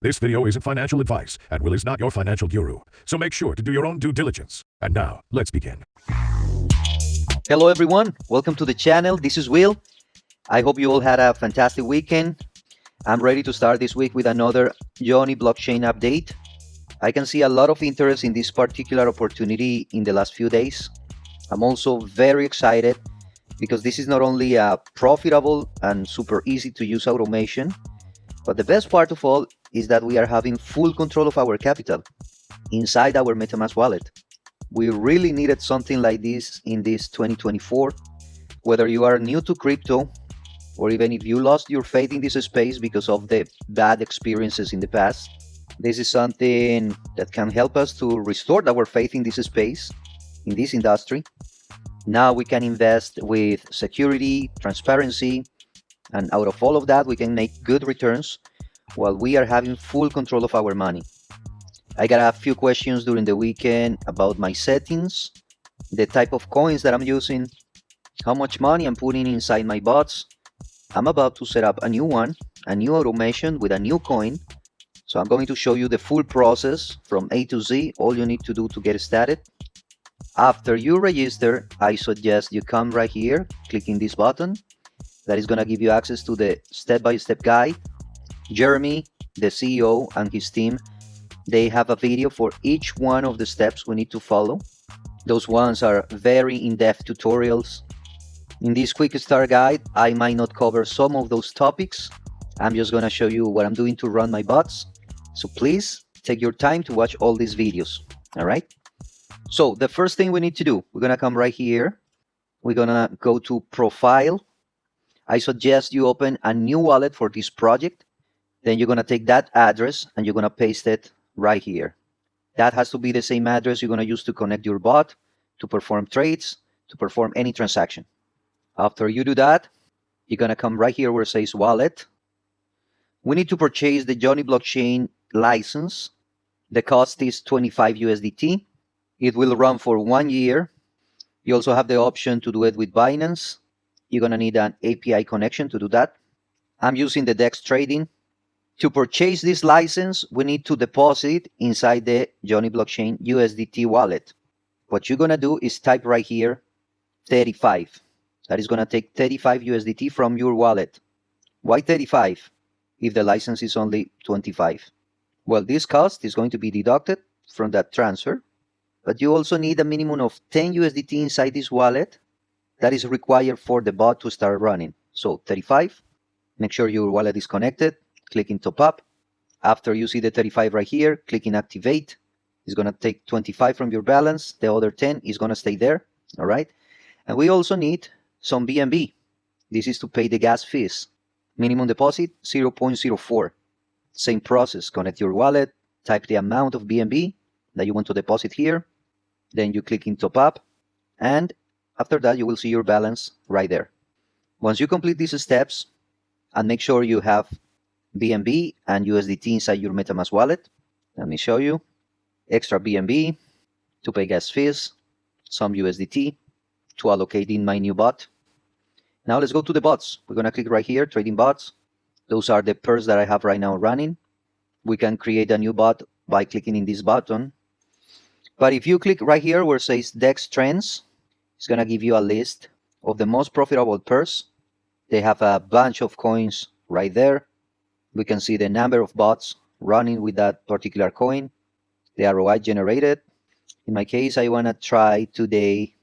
This video isn't financial advice, and Will is not your financial guru, so make sure to do your own due diligence. And now, let's begin. Hello everyone, welcome to the channel. This is Will. I hope you all had a fantastic weekend. I'm ready to start this week with another Jonny Blockchain update. I can see a lot of interest in this particular opportunity in the last few days. I'm also very excited because this is not only a profitable and super easy to use automation, but the best part of all is that we are having full control of our capital inside our Metam Wallet. We really needed something like this in this 2024. Whether you are new to crypto, or even if you lost your faith in this space because of the bad experiences in the past, this is something that can help us to restore our faith in this space, in this industry. Now we can invest with security, transparency, and out of all of that, we can make good returns while we are having full control of our money. I got a few questions during the weekend about my settings, the type of coins that I'm using, how much money I'm putting inside my bots. I'm about to set up a new one, a new automation with a new coin. So I'm going to show you the full process from A to Z, all you need to do to get started. After you register, I suggest you come right here, clicking this button. That is going to give you access to the step-by-step guide. Jeremy, the CEO, and his team, they have a video for each one of the steps we need to follow. Those ones are very in-depth tutorials. In this quick start guide, I might not cover some of those topics. I'm just going to show you what I'm doing to run my bots. So please take your time to watch all these videos. All right. So the first thing we need to do, we're going to come right here. We're going to go to Profile. I suggest you open a new wallet for this project. Then you're going to take that address and you're going to paste it right here. That has to be the same address you're going to use to connect your bot, to perform trades, to perform any transaction. After you do that, you're going to come right here where it says Wallet. We need to purchase the Jonny Blockchain license. The cost is 25 USDT. It will run for 1 year. You also have the option to do it with Binance. You're going to need an API connection to do that. I'm using the DEX trading. To purchase this license, we need to deposit inside the Jonny Blockchain USDT wallet. What you're going to do is type right here 35. That is going to take 35 USDT from your wallet. Why 35 if the license is only 25? Well, this cost is going to be deducted from that transfer, but you also need a minimum of 10 USDT inside this wallet that is required for the bot to start running. So 35, make sure your wallet is connected, clicking top up. After you see the 35 right here, clicking activate. It's going to take 25 from your balance. The other 10 is going to stay there. All right. And we also need some BNB. This is to pay the gas fees. Minimum deposit 0.04. Same process. Connect your wallet, type the amount of BNB that you want to deposit here. Then you click in top up. And after that, you will see your balance right there. Once you complete these steps, and make sure you have BNB and USDT inside your MetaMask wallet. Let me show you. Extra BNB to pay gas fees, some USDT to allocate in my new bot. Now let's go to the bots. We're going to click right here, trading bots. Those are the pairs that I have right now running. We can create a new bot by clicking in this button. But if you click right here where it says DEX Trends, it's going to give you a list of the most profitable pairs. They have a bunch of coins right there. We can see the number of bots running with that particular coin, the ROI generated. In my case, I want to try today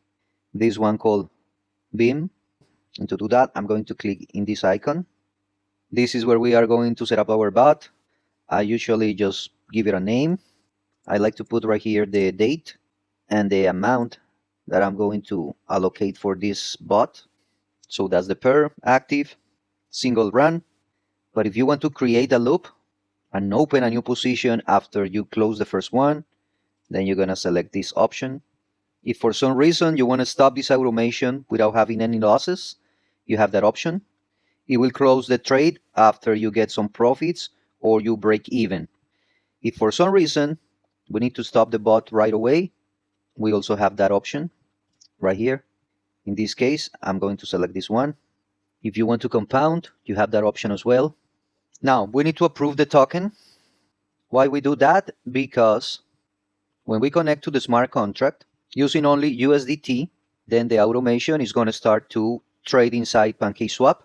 this one called Beam. And to do that, I'm going to click in this icon. This is where we are going to set up our bot. I usually just give it a name. I like to put right here the date and the amount that I'm going to allocate for this bot. So that's the pair, active, single run. But if you want to create a loop and open a new position after you close the first one, then you're going to select this option. If for some reason you want to stop this automation without having any losses, you have that option. It will close the trade after you get some profits or you break even. If for some reason we need to stop the bot right away, we also have that option right here. In this case, I'm going to select this one. If you want to compound, you have that option as well. Now, we need to approve the token. Why we do that? Because when we connect to the smart contract using only USDT, then the automation is going to start to trade inside PancakeSwap.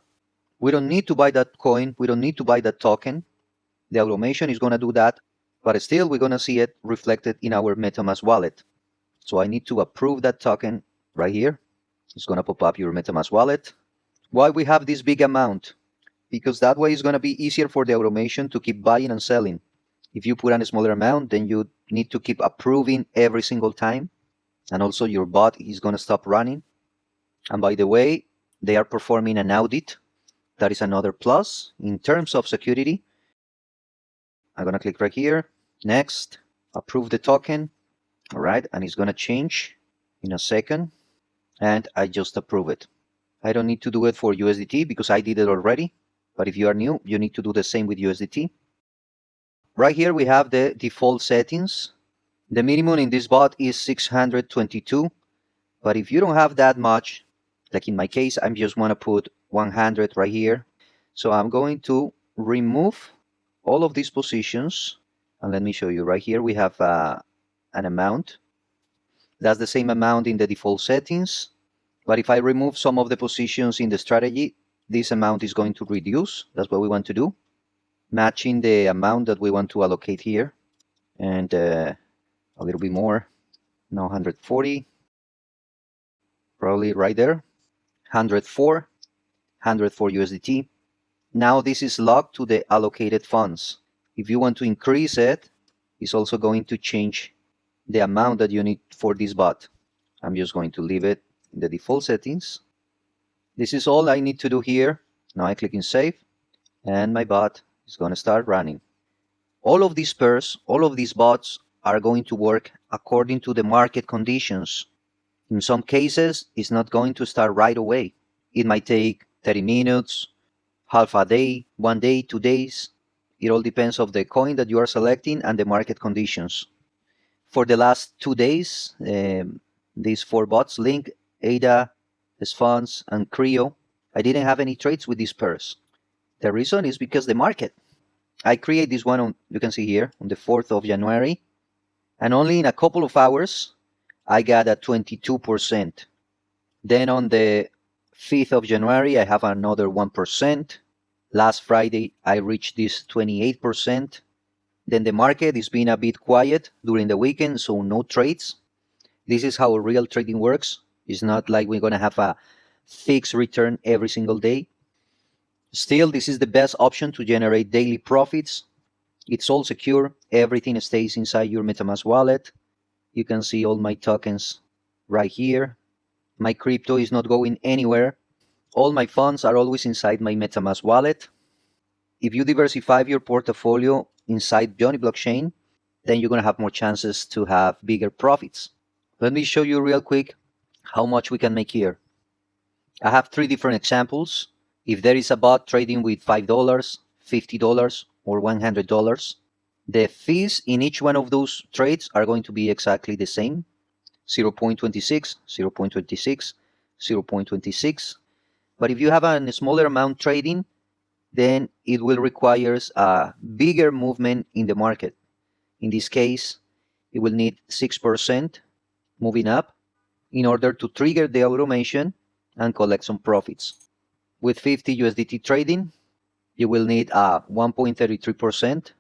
We don't need to buy that coin. We don't need to buy that token. The automation is going to do that, but still we're going to see it reflected in our MetaMask wallet. So I need to approve that token right here. It's going to pop up your MetaMask wallet. Why we have this big amount? Because that way it's going to be easier for the automation to keep buying and selling. If you put in a smaller amount, then you need to keep approving every single time. And also your bot is going to stop running. And by the way, they are performing an audit. That is another plus in terms of security. I'm going to click right here. Next, approve the token. All right, and it's going to change in a second. And I just approve it. I don't need to do it for USDT because I did it already. But if you are new, you need to do the same with USDT. Right here we have the default settings. The minimum in this bot is 622. But if you don't have that much, like in my case, I just want to put 100 right here. So I'm going to remove all of these positions. And let me show you right here. We have an amount. That's the same amount in the default settings. But if I remove some of the positions in the strategy, this amount is going to reduce. That's what we want to do. Matching the amount that we want to allocate here. And a little bit more. Now 140. Probably right there. 104 USDT. Now this is locked to the allocated funds. If you want to increase it, it's also going to change the amount that you need for this bot. I'm just going to leave it in the default settings. This is all I need to do here. Now I click in save and my bot is going to start running. All of these pairs, all of these bots are going to work according to the market conditions. In some cases, it's not going to start right away. It might take 30 minutes, half a day, 1 day, 2 days. It all depends on the coin that you are selecting and the market conditions. For the last 2 days, these 4 bots, Link, ADA, Funds, and Creo, I didn't have any trades with these pairs. The reason is because the market. I create this one on, you can see here, on the 4th of January, and only in a couple of hours, I got a 22%. Then on the 5th of January, I have another 1%. Last Friday, I reached this 28%. Then the market is being a bit quiet during the weekend, so no trades. This is how real trading works. It's not like we're going to have a fixed return every single day. Still, this is the best option to generate daily profits. It's all secure. Everything stays inside your MetaMask wallet. You can see all my tokens right here. My crypto is not going anywhere. All my funds are always inside my MetaMask wallet. If you diversify your portfolio inside Jonny Blockchain, then you're going to have more chances to have bigger profits. Let me show you real quick how much we can make here. I have 3 different examples. If there is a bot trading with $5, $50, or $100, the fees in each one of those trades are going to be exactly the same. 0.26, 0.26, 0.26. But if you have a smaller amount trading, then it will require a bigger movement in the market. In this case, it will need 6% moving up in order to trigger the automation and collect some profits. With 50 USDT trading, you will need a 1.33%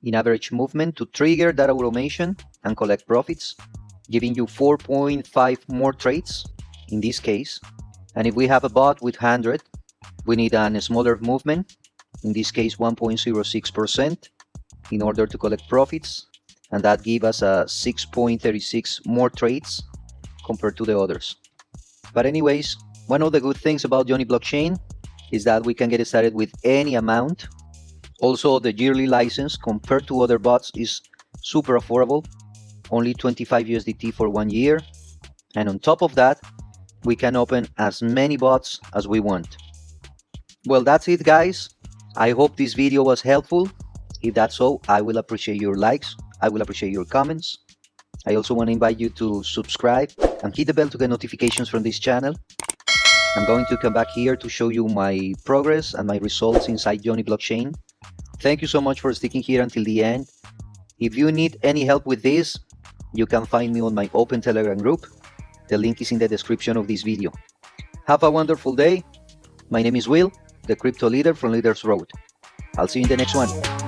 in average movement to trigger that automation and collect profits, giving you 4.5 more trades in this case. And if we have a bot with 100, we need a smaller movement, in this case 1.06%, in order to collect profits, and that gives us a 6.36 more trades compared to the others. But anyways, one of the good things about Jonny Blockchain is that we can get started with any amount. Also, the yearly license compared to other bots is super affordable, only 25 USDT for 1 year. And on top of that, we can open as many bots as we want. Well, that's it, guys. I hope this video was helpful. If that's so, I will appreciate your likes. I will appreciate your comments. I also want to invite you to subscribe and hit the bell to get notifications from this channel. I'm going to come back here to show you my progress and my results inside Jonny Blockchain. Thank you so much for sticking here until the end. If you need any help with this, you can find me on my open Telegram group. The link is in the description of this video. Have a wonderful day. My name is Will, the crypto leader from Leaders Road. I'll see you in the next one.